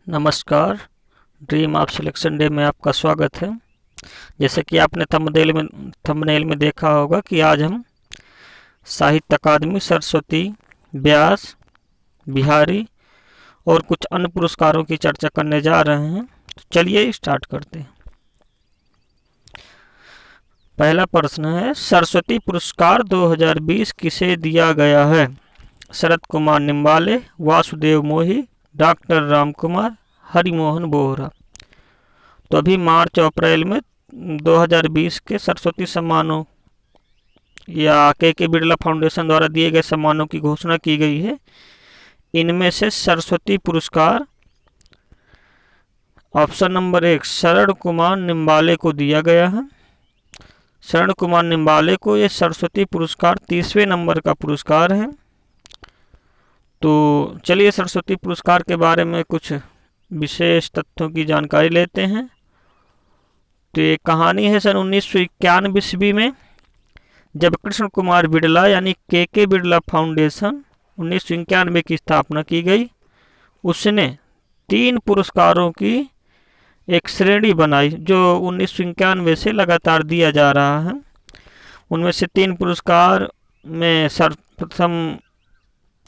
नमस्कार। Dream of selection day में आपका स्वागत है। जैसे कि आपने थंबनेल में देखा होगा कि आज हम साहित्य अकादमी, सरस्वती, व्यास, बिहारी और कुछ अन्य पुरस्कारों की चर्चा करने जा रहे हैं। तो चलिए स्टार्ट करते हैं। पहला प्रश्न है, सरस्वती पुरस्कार 2020 किसे दिया गया है? शरद कुमार निम्बाले, वासुदेव मोही, डॉक्टर राम कुमार, हरिमोहन बोहरा। तो अभी मार्च और अप्रैल में 2020 के सरस्वती सम्मानों या के बिरला फाउंडेशन द्वारा दिए गए सम्मानों की घोषणा की गई है। इनमें से सरस्वती पुरस्कार ऑप्शन नंबर 1 शरण कुमार निम्बाले को दिया गया है। शरण कुमार निम्बाले को ये सरस्वती पुरस्कार 30वें नंबर का पुरस्कार है। तो चलिए सरस्वती पुरस्कार के बारे में कुछ विशेष तथ्यों की जानकारी लेते हैं। तो ये कहानी है सन 1991 ईस्वी में, जब कृष्ण कुमार बिरला यानी के बिरला फाउंडेशन 1991 की स्थापना की गई। उसने 3 पुरस्कारों की एक श्रेणी बनाई जो 1991 से लगातार दिया जा रहा है। उनमें से 3 पुरस्कार में प्रथम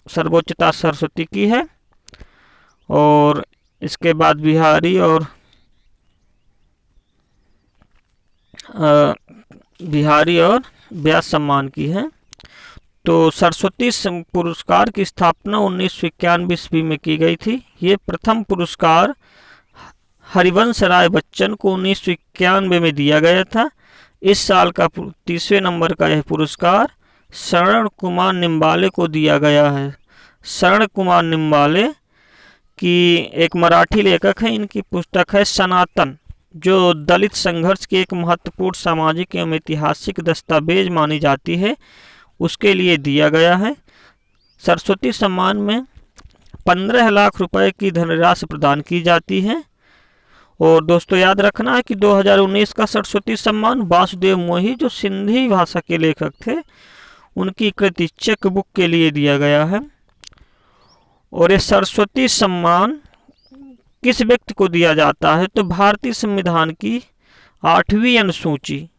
सर्वोच्चता सरस्वती की है, और इसके बाद बिहारी और व्यास सम्मान की है। तो सरस्वती पुरस्कार की स्थापना 1991 ईस्वी में की गई थी। ये प्रथम पुरस्कार हरिवंश राय बच्चन को 1991 में दिया गया था। इस साल का 30वें नंबर का यह पुरस्कार शरण कुमार निम्बाले को दिया गया है। शरण कुमार निम्बाले की एक मराठी लेखक है। इनकी पुस्तक है सनातन, जो दलित संघर्ष की एक महत्वपूर्ण सामाजिक एवं ऐतिहासिक दस्तावेज मानी जाती है, उसके लिए दिया गया है। सरस्वती सम्मान में 15 लाख रुपए की धनराशि प्रदान की जाती है। और दोस्तों याद रखना है कि 2019 का सरस्वती सम्मान वासुदेव मोही, जो सिंधी भाषा के लेखक थे, उनकी कृति चेक बुक के लिए दिया गया है। और ये सरस्वती सम्मान किस व्यक्ति को दिया जाता है? तो भारतीय संविधान की 8वीं अनुसूची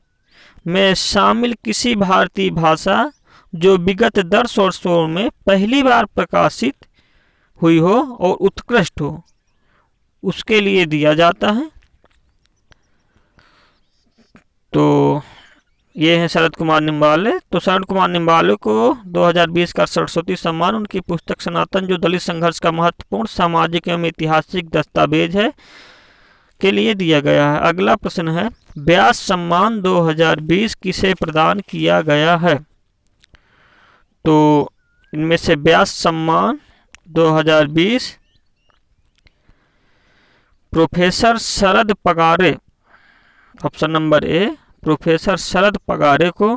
में शामिल किसी भारतीय भाषा जो विगत 10 वर्षों में पहली बार प्रकाशित हुई हो और उत्कृष्ट हो, उसके लिए दिया जाता है। तो ये है शरद कुमार निम्बाले। तो शरद कुमार निम्बाले को 2020 का सरस्वती सम्मान उनकी पुस्तक सनातन, जो दलित संघर्ष का महत्वपूर्ण सामाजिक एवं ऐतिहासिक दस्तावेज है, के लिए दिया गया है। अगला प्रश्न है, व्यास सम्मान 2020 किसे प्रदान किया गया है? तो इनमें से Vyas Samman 2020 professor Sharad Pagare, option number A, professor Sharad Pagare को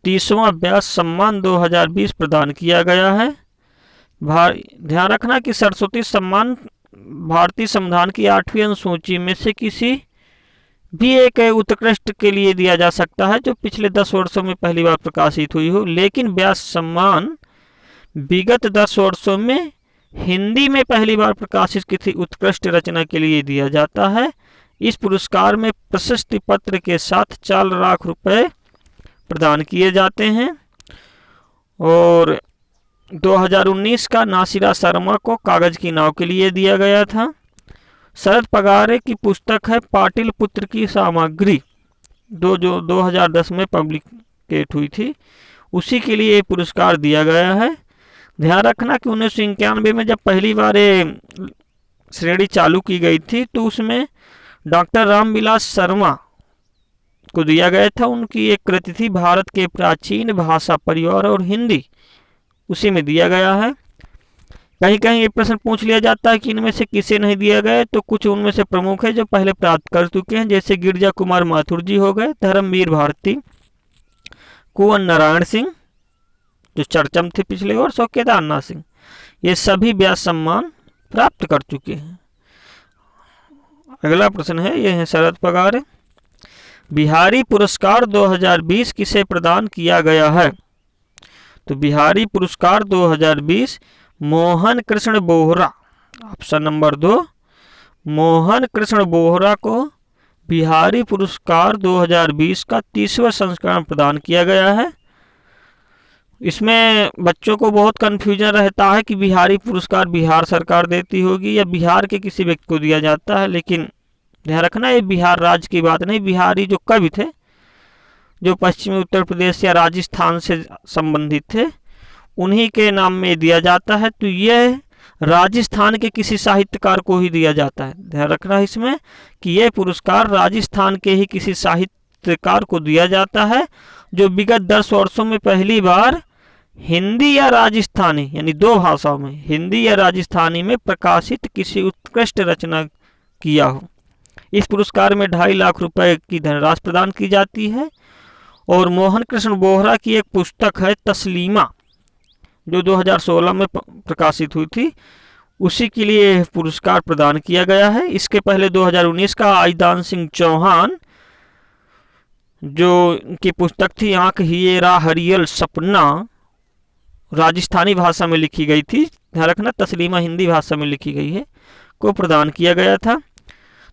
30वां व्यास सम्मान 2020 प्रदान किया गया है। ध्यान रखना कि सरस्वती सम्मान भारतीय संविधान की 8वीं अनुसूची में से किसी भी एक उत्कृष्ट के लिए दिया जा सकता है जो पिछले 10 वर्षों में पहली बार प्रकाशित हुई हो, लेकिन व्यास सम्मान विगत 10 वर्षों में हिंदी में पहली बार प्रकाशित किसी उत्कृष्ट रचना के लिए दिया जाता है। इस पुरस्कार में प्रशस्ति पत्र के साथ 4 लाख रुपए प्रदान किए जाते हैं। और 2019 का नासिरा शर्मा को कागज की नाव के लिए दिया गया था। शरद पगारे की पुस्तक है पाटिल पुत्र की सामग्री, जो 2010 में पब्लिकेट हुई थी, उसी के लिए पुरस्कार दिया गया है। ध्यान रखना कि 1991 में जब पहली बार श्रेणी चालू की गई थी, तो उसमें डॉक्टर रामविलास शर्मा को दिया गया था। उनकी एक कृति थी भारत के प्राचीन भाषा परिवार और हिंदी, उसी में दिया गया है। कहीं कहीं ये प्रश्न पूछ लिया जाता है कि इनमें से किसे नहीं दिया गया, तो कुछ उनमें से प्रमुख है जो पहले प्राप्त कर चुके हैं, जैसे गिरजा कुमार माथुर जी हो गए, धर्मवीर भारती, कुंवर नारायण सिंह जो चर्चा में थे पिछले वर्ष, और केदारनाथ सिंह, ये सभी व्यास सम्मान प्राप्त कर चुके हैं। अगला प्रश्न है, ये है शरद पगारे। बिहारी पुरस्कार 2020 किसे प्रदान किया गया है? तो बिहारी पुरस्कार 2020 मोहन कृष्ण बोहरा ऑप्शन नंबर 2, मोहन कृष्ण बोहरा को बिहारी पुरस्कार 2020 का 30वां संस्करण प्रदान किया गया है। इसमें बच्चों को बहुत कन्फ्यूजन रहता है कि बिहारी पुरस्कार बिहार सरकार देती होगी या बिहार के किसी व्यक्ति को दिया जाता है, लेकिन ध्यान रखना ये बिहार राज्य की बात नहीं। बिहारी जो कवि थे, जो पश्चिमी उत्तर प्रदेश या राजस्थान से संबंधित थे, उन्हीं के नाम में दिया जाता है। तो यह राजस्थान के किसी साहित्यकार को ही दिया जाता है। ध्यान रखना इसमें कि यह पुरस्कार राजस्थान के ही किसी साहित्यकार को दिया जाता है जो विगत 10 वर्षों में पहली बार हिंदी या राजस्थानी, यानी 2 भाषाओं में, हिंदी या राजस्थानी में प्रकाशित किसी उत्कृष्ट रचना किया हो। इस पुरस्कार में 2.5 लाख रुपए की धनराशि प्रदान की जाती है। और मोहन कृष्ण बोहरा की एक पुस्तक है तस्लीमा, जो 2016 में प्रकाशित हुई थी, उसी के लिए पुरस्कार प्रदान किया गया है। इसके पहले 2019 का आईदान सिंह चौहान, जो की पुस्तक थी आंख हियरा हरियल सपना, राजस्थानी भाषा में लिखी गई थी, ध्यान रखना तस्लीमा हिंदी भाषा में लिखी गई है, को प्रदान किया गया था।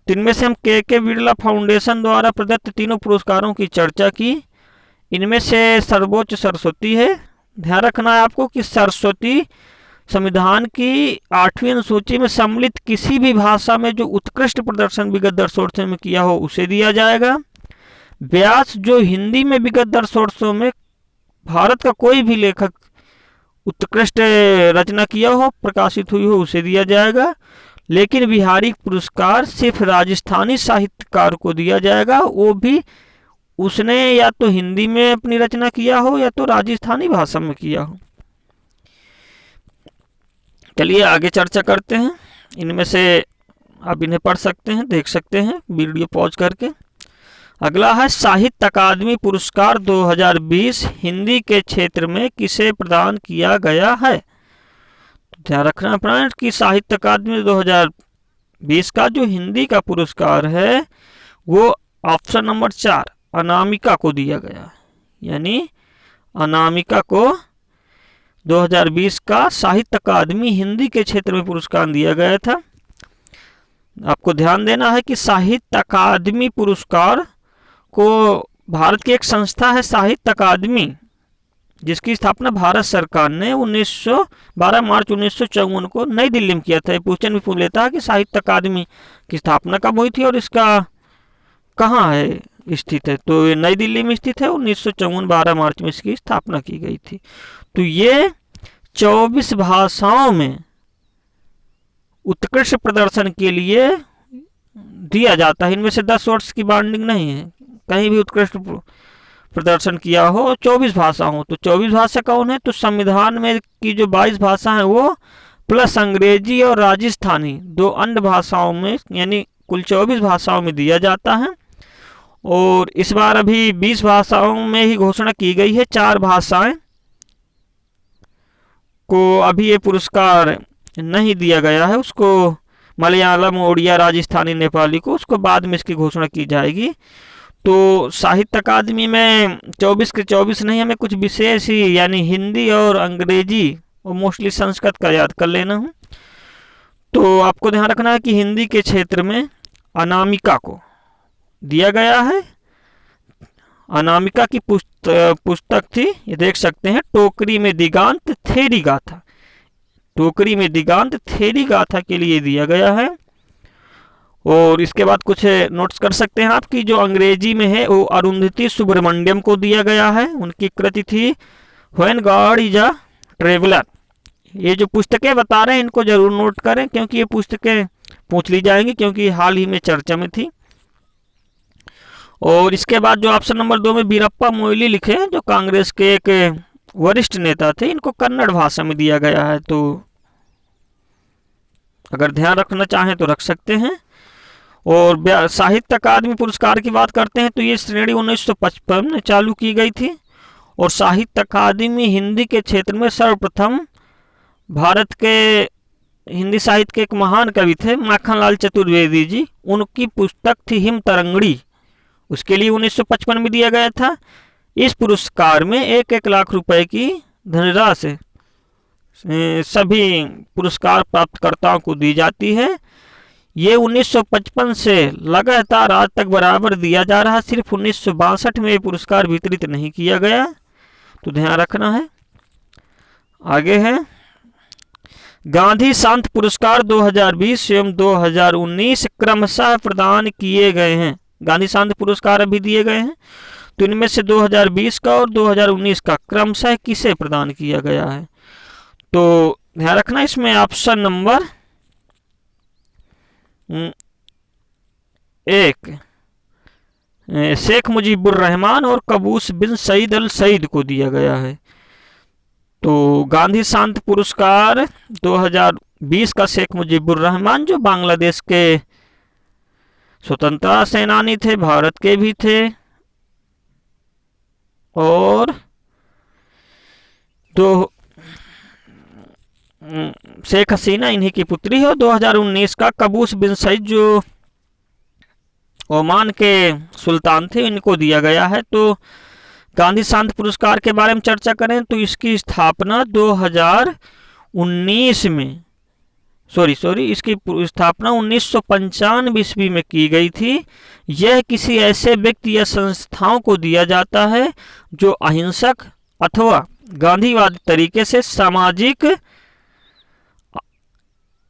तो इनमें से हम के बिरला फाउंडेशन द्वारा प्रदत्त तीनों पुरस्कारों की चर्चा की। इनमें से सर्वोच्च सरस्वती है। ध्यान रखना है आपको कि सरस्वती संविधान की 8वीं अनुसूची में सम्मिलित किसी भी भाषा में जो उत्कृष्ट प्रदर्शन विगत 10 वर्षों में किया हो उसे दिया जाएगा। व्यास जो हिंदी में विगत 10 वर्षों में भारत का कोई भी लेखक उत्कृष्ट रचना किया हो, प्रकाशित हुई हो, उसे दिया जाएगा। लेकिन बिहारी पुरस्कार सिर्फ राजस्थानी साहित्यकार को दिया जाएगा, वो भी उसने या तो हिंदी में अपनी रचना किया हो या तो राजस्थानी भाषा में किया हो। चलिए आगे चर्चा करते हैं। इनमें से आप इन्हें पढ़ सकते हैं, देख सकते हैं वीडियो पॉज करके। अगला है साहित्य अकादमी पुरस्कार 2020 हिंदी के क्षेत्र में किसे प्रदान किया गया है। ध्यान रखना फ्रेंड्स कि साहित्य अकादमी 2020 का जो हिंदी का पुरस्कार है वो ऑप्शन नंबर 4 अनामिका को दिया गया है। यानी अनामिका को 2020 का साहित्य अकादमी हिंदी के क्षेत्र में पुरस्कार दिया गया था। आपको ध्यान देना है कि साहित्य अकादमी पुरस्कार को भारत की एक संस्था है साहित्य अकादमी, जिसकी स्थापना भारत सरकार ने 12 मार्च 1954 को नई दिल्ली में किया था। क्वेश्चन भी पूछ लेता है कि साहित्य अकादमी की स्थापना कब हुई थी और इसका कहाँ है स्थित है, तो ये नई दिल्ली में स्थित है। 1954 12 मार्च में इसकी स्थापना की गई थी। तो ये 24 भाषाओं में उत्कृष्ट प्रदर्शन के लिए दिया जाता है। इनमें से 10 वर्ष की बाइंडिंग नहीं है, कहीं भी उत्कृष्ट प्रदर्शन किया हो 24 भाषा हो। तो 24 भाषा कौन है, तो संविधान में की जो 22 भाषा है वो प्लस अंग्रेजी और राजस्थानी 2 अन्य भाषाओं में, यानी कुल 24 भाषाओं में दिया जाता है। और इस बार अभी 20 भाषाओं में ही घोषणा की गई है। 4 भाषाएं को अभी ये पुरस्कार नहीं दिया गया है, उसको मलयालम, ओडिया, राजस्थानी, नेपाली को, उसको बाद में इसकी घोषणा की जाएगी। तो साहित्य अकादमी में 24 के 24 नहीं, हमें कुछ विशेष ही यानी हिंदी और अंग्रेजी और मोस्टली संस्कृत का याद कर लेना है। तो आपको ध्यान रखना है कि हिंदी के क्षेत्र में अनामिका को दिया गया है। अनामिका की पुस्तक थी, ये देख सकते हैं, टोकरी में दिगांत थेरी गाथा। टोकरी में दिगांत थेरी गाथा के लिए दिया गया है। और इसके बाद कुछ नोट्स कर सकते हैं आपकी जो अंग्रेजी में है वो अरुंधति सुब्रमण्यम को दिया गया है। उनकी कृति थी when God is a traveller. ये जो पुस्तकें बता रहे हैं इनको जरूर नोट करें, क्योंकि ये पुस्तकें पूछ ली जाएंगी, क्योंकि हाल ही में चर्चा में थी। और इसके बाद जो ऑप्शन नंबर 2 में बीरप्पा मोइली लिखे, जो कांग्रेस के एक वरिष्ठ नेता थे, इनको कन्नड़ भाषा में दिया गया है। तो अगर ध्यान रखना चाहें तो रख सकते हैं। और साहित्य अकादमी पुरस्कार की बात करते हैं तो ये श्रेणी 1955 में चालू की गई थी। और साहित्य अकादमी हिंदी के क्षेत्र में सर्वप्रथम भारत के हिंदी साहित्य के एक महान कवि थे माखनलाल चतुर्वेदी जी, उनकी पुस्तक थी हिम तरंगड़ी, उसके लिए 1955 में दिया गया था। इस पुरस्कार में 1-1 लाख रुपए की धनराशि सभी पुरस्कार प्राप्तकर्ताओं को दी जाती है। ये 1955 से लगातार आज तक बराबर दिया जा रहा, सिर्फ 1962 में ये पुरस्कार वितरित नहीं किया गया, तो ध्यान रखना है। आगे है गांधी शांति पुरस्कार 2020 एवं 2019 क्रमशः प्रदान किए गए हैं। गांधी शांति पुरस्कार अभी दिए गए हैं, तो इनमें से 2020 का और 2019 का क्रमशः किसे प्रदान किया गया है? तो ध्यान रखना, इसमें ऑप्शन नंबर 1 शेख मुजीबुर रहमान और कबूस बिन सईद अल सईद को दिया गया है। तो गांधी शांति पुरस्कार 2020 का शेख मुजीबुर रहमान, जो बांग्लादेश के स्वतंत्रता सेनानी थे, भारत के भी थे, और दो शेख हसीना इन्हीं की पुत्री है। 2019 का कबूस बिन सईद, जो ओमान के सुल्तान थे, इनको दिया गया है। तो गांधी शांति पुरस्कार के बारे में चर्चा करें तो इसकी स्थापना 2019 में इसकी स्थापना 1995 ईस्वी में की गई थी। यह किसी ऐसे व्यक्ति या संस्थाओं को दिया जाता है जो अहिंसक अथवा गांधीवादी तरीके से सामाजिक,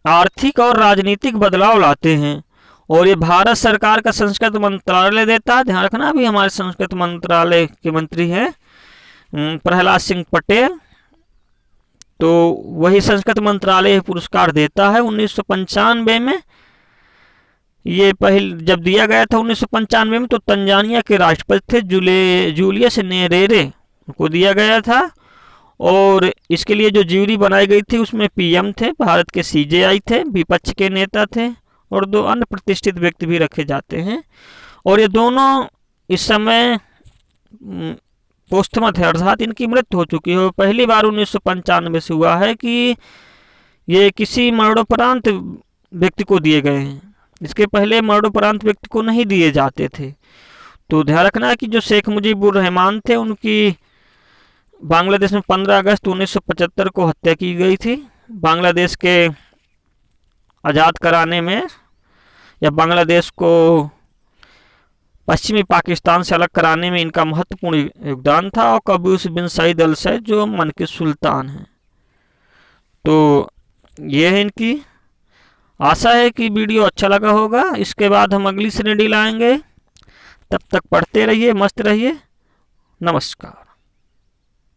आर्थिक और राजनीतिक बदलाव लाते हैं, और ये भारत सरकार का संस्कृति मंत्रालय देता है। ध्यान रखना, अभी हमारे संस्कृति मंत्रालय के मंत्री हैं प्रहलाद सिंह पटेल, तो वही संस्कृति मंत्रालय पुरस्कार देता है। 1995 में ये जब दिया गया था 1995 में, तो तंजानिया के राष्ट्रपति थे जूलियस नेरेरे को दिया गया था, और इसके लिए जो ज्यूरी बनाई गई थी उसमें पीएम थे, भारत के सीजेआई थे, विपक्ष के नेता थे, और 2 अन्य प्रतिष्ठित व्यक्ति भी रखे जाते हैं। और ये दोनों इस समय पोस्टमथ है, अर्थात इनकी मृत्यु हो चुकी है। पहली बार 1995 से हुआ है कि ये किसी मरणोपरांत व्यक्ति को दिए गए हैं, इसके पहले मरणोपरांत व्यक्ति को नहीं दिए जाते थे। तो ध्यान रखना कि जो शेख मुजीबुर रहमान थे, उनकी बांग्लादेश में 15 अगस्त 1975 को हत्या की गई थी। बांग्लादेश के आज़ाद कराने में, या बांग्लादेश को पश्चिमी पाकिस्तान से अलग कराने में इनका महत्वपूर्ण योगदान था। और कबूस बिन सईद अल सईद जो मन के सुल्तान हैं। तो ये है इनकी। आशा है कि वीडियो अच्छा लगा होगा। इसके बाद हम अगली श्रेणी लाएंगे, तब तक पढ़ते रहिए, मस्त रहिए। नमस्कार।